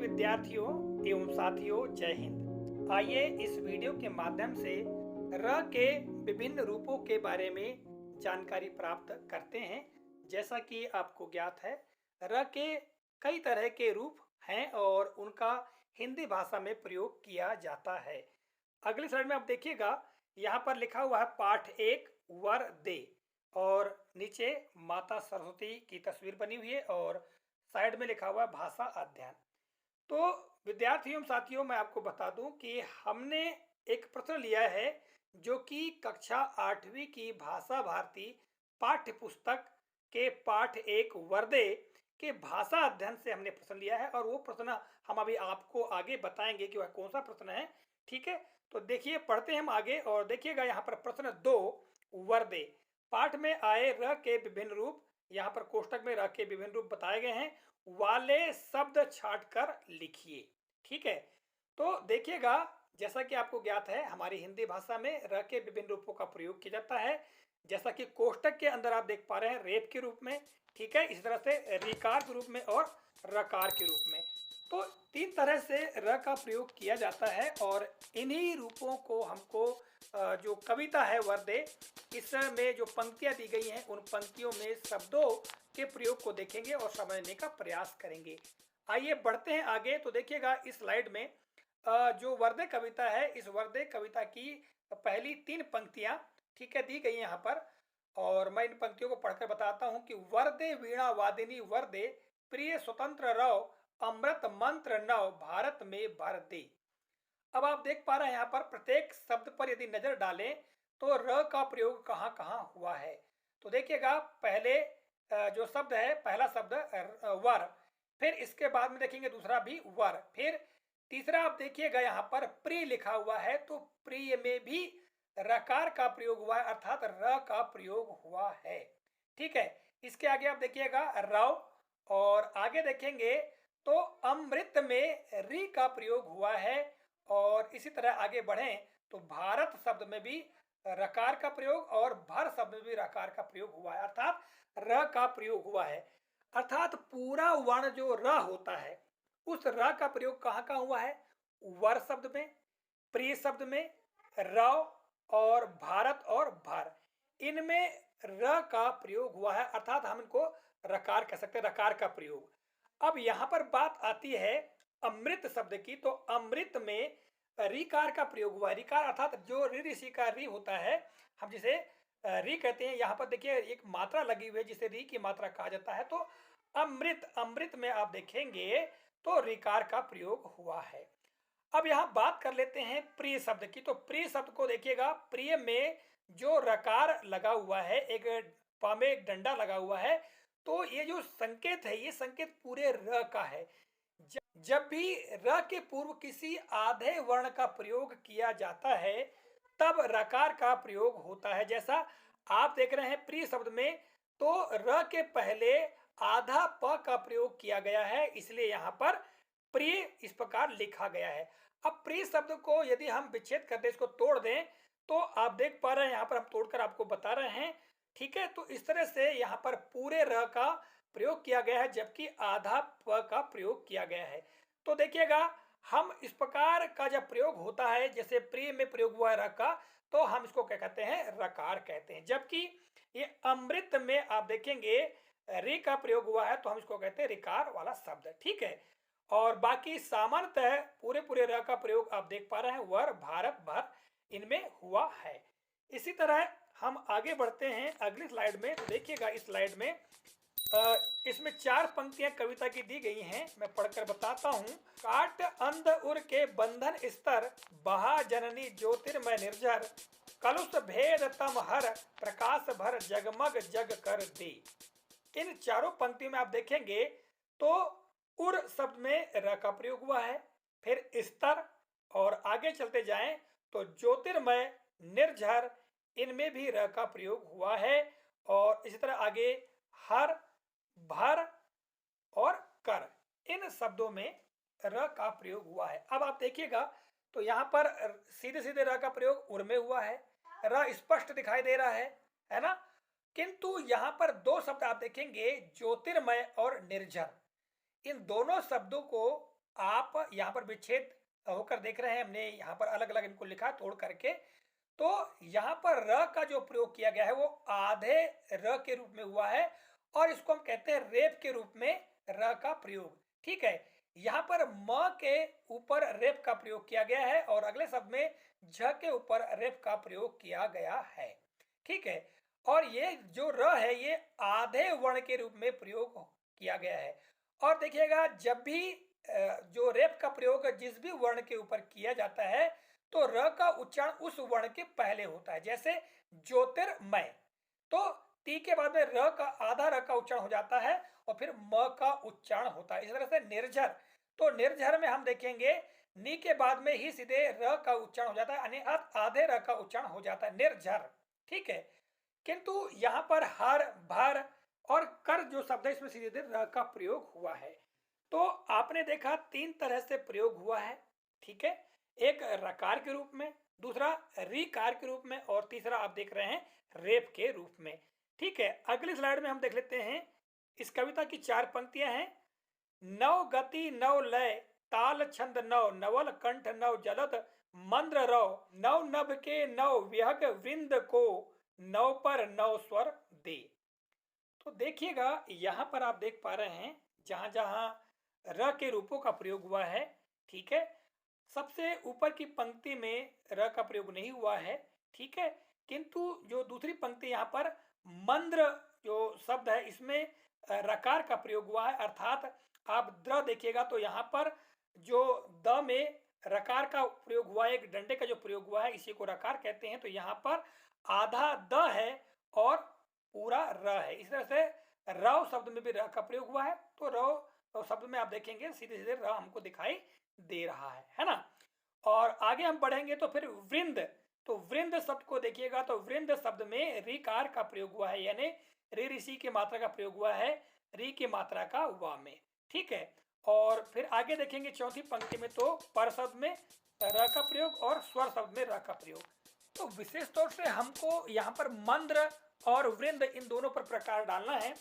विद्यार्थियों एवं साथियों, जय हिंद। आइए इस वीडियो के माध्यम से र के विभिन्न रूपों के बारे में जानकारी प्राप्त करते हैं। जैसा कि आपको ज्ञात है, र के कई तरह के रूप हैं और उनका हिंदी भाषा में प्रयोग किया जाता है। अगली स्लाइड में आप देखिएगा, यहाँ पर लिखा हुआ है पाठ 1 वर दे और नीचे माता सरस्वती की तस्वीर बनी हुई है और साइड में लिखा हुआ है भाषा अध्ययन। तो विद्यार्थियों साथियों, मैं आपको बता दूं कि हमने एक प्रश्न लिया है जो कि कक्षा 8वीं की भाषा भारती पाठ्य पुस्तक के पाठ 1 वर्दे के भाषा अध्ययन से हमने प्रश्न लिया है और वो प्रश्न हम अभी आपको आगे बताएंगे कि वह कौन सा प्रश्न है। ठीक है, तो देखिए, पढ़ते हैं हम आगे और देखिएगा यहाँ पर प्रश्न 2 वर्दे पाठ में आए र के विभिन्न रूप। यहाँ पर कोष्टक में र के विभिन्न रूप बताए गए हैं, वाले शब्द छाट कर लिखिए। ठीक है, तो देखिएगा, जैसा कि आपको ज्ञात है, हमारी हिंदी भाषा में र के विभिन्न रूपों का प्रयोग किया जाता है। जैसा कि कोष्टक के अंदर आप देख पा रहे हैं, रेप के रूप में, ठीक है, इसी तरह से रिकार के रूप में और रकार के रूप में। तो 3 तरह से र का प्रयोग किया जाता है और इन्हीं रूपों को हमको जो कविता है वर्दे, इसमें जो पंक्तियां दी गई हैं, उन पंक्तियों में शब्दों के प्रयोग को देखेंगे और समझने का प्रयास करेंगे। आइए बढ़ते हैं आगे। तो देखिएगा इस स्लाइड में जो वर्दे कविता है, इस वर्दे कविता की पहली 3 पंक्तियां, ठीक है, दी गई यहाँ पर और मैं इन पंक्तियों को पढ़कर बताता हूं कि वर्दे वीणा वादिनी वर्दे, प्रिय स्वतंत्र रव, अमृत मंत्र नव, भारत में भर दे। अब आप देख पा रहे हैं यहाँ पर प्रत्येक शब्द पर यदि नजर डालें तो र का प्रयोग कहाँ कहाँ हुआ है। तो देखिएगा, पहले जो शब्द है, पहला शब्द वर, फिर इसके बाद में देखेंगे दूसरा भी वर, फिर तीसरा आप देखिएगा यहाँ पर प्रिय लिखा हुआ है, तो प्रिय में भी रकार का प्रयोग हुआ है, अर्थात र का प्रयोग हुआ है। ठीक है, इसके आगे आप देखिएगा रव और आगे देखेंगे तो अमृत में री का प्रयोग हुआ है और इसी तरह आगे बढ़ें तो भारत शब्द में भी रकार का प्रयोग और भर शब्द में भी रकार का प्रयोग हुआ है, अर्थात र का प्रयोग हुआ है। अर्थात पूरा वर्ण जो र होता है, उस र का प्रयोग कहाँ कहाँ हुआ है? वर शब्द में, प्रिय शब्द में, रव और भारत और भर, इनमें र का प्रयोग हुआ है, अर्थात हम इनको रकार कह सकते हैं, रकार का प्रयोग। अब यहाँ पर बात आती है अमृत शब्द की, तो अमृत में रिकार का प्रयोग हुआ है। रिकार अर्थात जो रि ऋषि का रि होता है, हम जिसे रि कहते हैं, यहाँ पर देखिए एक मात्रा लगी हुई है जिसे रि की मात्रा कहा जाता है। तो अमृत, अमृत में आप देखेंगे तो रिकार का प्रयोग हुआ है। अब यहाँ बात कर लेते हैं प्रिय शब्द की। तो प्रिय शब्द को देखिएगा, प्रिय में जो रकार लगा हुआ है, एक पा में एक डंडा लगा हुआ है, तो ये जो संकेत है, ये संकेत पूरे र का है। जब भी र के पूर्व किसी आधे वर्ण का प्रयोग किया जाता है, तब रकार का प्रयोग होता है। जैसा आप देख रहे हैं प्रिय शब्द में, तो र के पहले आधा प का प्रयोग किया गया है, इसलिए यहाँ पर प्रिय इस प्रकार लिखा गया है। अब प्रिय शब्द को यदि हम विच्छेद कर दें, इसको तोड़ दें, तो आप देख पा रहे हैं यहाँ पर हम तोड़कर आपको बता रहे हैं। ठीक है, तो इस तरह से यहाँ पर पूरे र का प्रयोग किया गया है, जबकि आधा प का प्रयोग किया गया है। तो देखिएगा, हम इस प्रकार का जब प्रयोग होता है, जैसे प्रिय में प्रयोग हुआ है र का, तो हम इसको क्या कहते हैं? रकार कहते हैं। जबकि ये अमृत में आप देखेंगे रि का प्रयोग हुआ है, तो हम इसको कहते हैं रिकार वाला शब्द। ठीक है, और बाकी सामान्यतः पूरे पूरे र का प्रयोग आप देख पा रहे हैं वर, भारत, भर, इनमें हुआ है। इसी तरह हम आगे बढ़ते हैं अगली स्लाइड में। तो देखिएगा इस स्लाइड में इसमें 4 पंक्तियां कविता की दी गई हैं, मैं पढ़कर बताता हूं। काट अंध उर के बंधन स्तर, बहा जननी ज्योतिर्मय निर्झर, कलुष भेद तम हर, प्रकाश भर जगमग जग कर दे। इन चारों पंक्तियों में आप देखेंगे तो उर शब्द में र का प्रयोग हुआ है, फिर स्तर, और आगे चलते जाएं तो ज्योतिर्मय, निर्झर, इनमें भी र का प्रयोग हुआ है, और इसी तरह आगे हर, भर और कर, इन शब्दों में र का प्रयोग हुआ है। अब आप देखिएगा तो यहाँ पर सीधे सीधे र का प्रयोग उर में हुआ है, र स्पष्ट दिखाई दे रहा है ना। किंतु यहाँ पर 2 शब्द आप देखेंगे, ज्योतिर्मय और निर्झर, इन दोनों शब्दों को आप यहाँ पर विच्छेद होकर देख रहे हैं, हमने यहाँ पर अलग अलग इनको लिखा तोड़ करके। तो यहाँ पर र का जो प्रयोग किया गया है वो आधे र के रूप में हुआ है, और इसको हम कहते हैं रेप के रूप में र का प्रयोग। ठीक है, यहाँ पर म के ऊपर रेप का प्रयोग किया गया है और अगले शब्द में झ के ऊपर रेप का प्रयोग किया गया है। ठीक है, और ये जो र है ये आधे वर्ण के रूप में प्रयोग किया गया है। और देखिएगा, जब भी जो रेप का प्रयोग जिस भी वर्ण के ऊपर किया जाता है तो र का उच्चारण उस वर्ण के पहले होता है। जैसे ज्योतिर्मय, तो ती के बाद में र का आधा र का उच्चारण हो जाता है और फिर म का उच्चारण होता है। इस तरह से निर्झर, तो निर्झर में हम देखेंगे नी के बाद में ही सीधे र का उच्चारण हो जाता है, यानी आधे र का उच्चारण हो जाता है, निर्झर। ठीक है, किंतु यहाँ पर हर, भर और कर जो शब्द है इसमें सीधे र का प्रयोग हुआ है। तो आपने देखा तीन तरह से प्रयोग हुआ है। ठीक है, एक रकार के रूप में, दूसरा रिकार के रूप में, और तीसरा आप देख रहे हैं रेप के रूप में। ठीक है, अगली स्लाइड में हम देख लेते हैं। इस कविता की 4 पंक्तियां हैं। नव गति नव लय, ताल छंद नव, नवल कंठ नव जलद मंद्र रव, नव नभ के नव विहग वृंद को, नव पर नव स्वर दे। तो देखिएगा, यहाँ पर आप देख पा रहे हैं जहां जहां र के रूपों का प्रयोग हुआ है। ठीक है, सबसे ऊपर की पंक्ति में र का प्रयोग नहीं हुआ है। ठीक है, किंतु जो दूसरी पंक्ति यहाँ पर मंद्र जो शब्द है इसमें रकार का प्रयोग हुआ है, अर्थात आप द्र देखिएगा तो यहाँ पर जो द में रकार का प्रयोग हुआ है, एक डंडे का जो प्रयोग हुआ है इसी को रकार कहते हैं। तो यहाँ पर आधा द है और पूरा र है। इस तरह से रव शब्द में भी र का प्रयोग हुआ है। तो रव शब्द में आप देखेंगे सीधे सीधे र हमको दिखाई दे रहा है ना। और आगे हम बढ़ेंगे तो फिर वृंद, तो वृंद शब्द को देखिएगा तो वृंद शब्द में रिकार का प्रयोग हुआ है, यानी रि ऋषि की मात्रा का प्रयोग हुआ है री की मात्रा का वा में। ठीक है, और फिर आगे देखेंगे चौथी पंक्ति में तो पर शब्द में र का प्रयोग और स्वर शब्द में र का प्रयोग। तो विशेष तौर से हमको यहाँ पर मंद्र और वृंद इन दोनों पर प्रकार डालना है।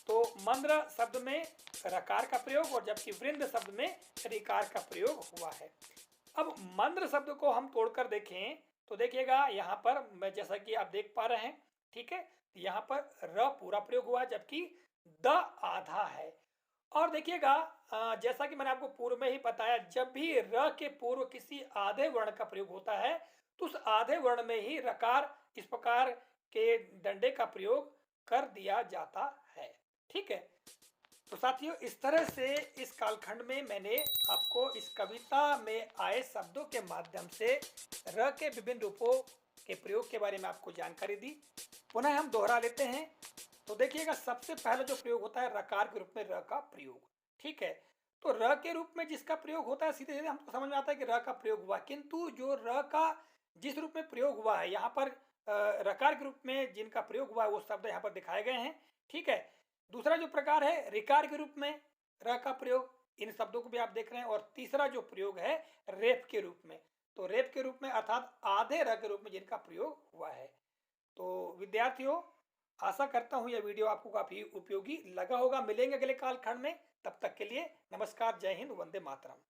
तो मंद्र शब्द में रकार का प्रयोग और जबकि वृंद शब्द में रिकार का प्रयोग हुआ है। अब मंद्र शब्द को हम तोड़कर देखें तो देखिएगा यहाँ पर मैं जैसा कि आप देख पा रहे हैं। ठीक है, यहाँ पर र पूरा प्रयोग हुआ है जबकि द आधा है। और देखिएगा, जैसा कि मैंने आपको पूर्व में ही बताया, जब भी र के पूर्व किसी आधे वर्ण का प्रयोग होता है तो उस आधे वर्ण में ही रकार इस प्रकार के डंडे का प्रयोग कर दिया जाता है। ठीक है, तो साथियों, इस तरह से इस कालखंड में मैंने आपको इस कविता में आए शब्दों के माध्यम से र के विभिन्न रूपों के प्रयोग के बारे में आपको जानकारी दी। पुनः हम दोहरा लेते हैं। तो देखिएगा, सबसे पहला जो प्रयोग होता है रकार के रूप में र का प्रयोग। ठीक है, तो र के रूप में जिसका प्रयोग होता है सीधे सीधे हमको समझ में आता है कि र का प्रयोग हुआ, किंतु जो र का जिस रूप में प्रयोग हुआ है यहाँ पर रकार के रूप में जिनका प्रयोग हुआ है वो शब्द यहाँ पर दिखाए गए हैं। ठीक है, दूसरा जो प्रकार है रिकार के रूप में र का प्रयोग, इन शब्दों को भी आप देख रहे हैं। और तीसरा जो प्रयोग है रेप के रूप में, तो रेप के रूप में अर्थात आधे र के रूप में जिनका प्रयोग हुआ है। तो विद्यार्थियों, आशा करता हूँ यह वीडियो आपको काफी उपयोगी लगा होगा। मिलेंगे अगले कालखंड में, तब तक के लिए नमस्कार, जय हिंद, वंदे मातरम।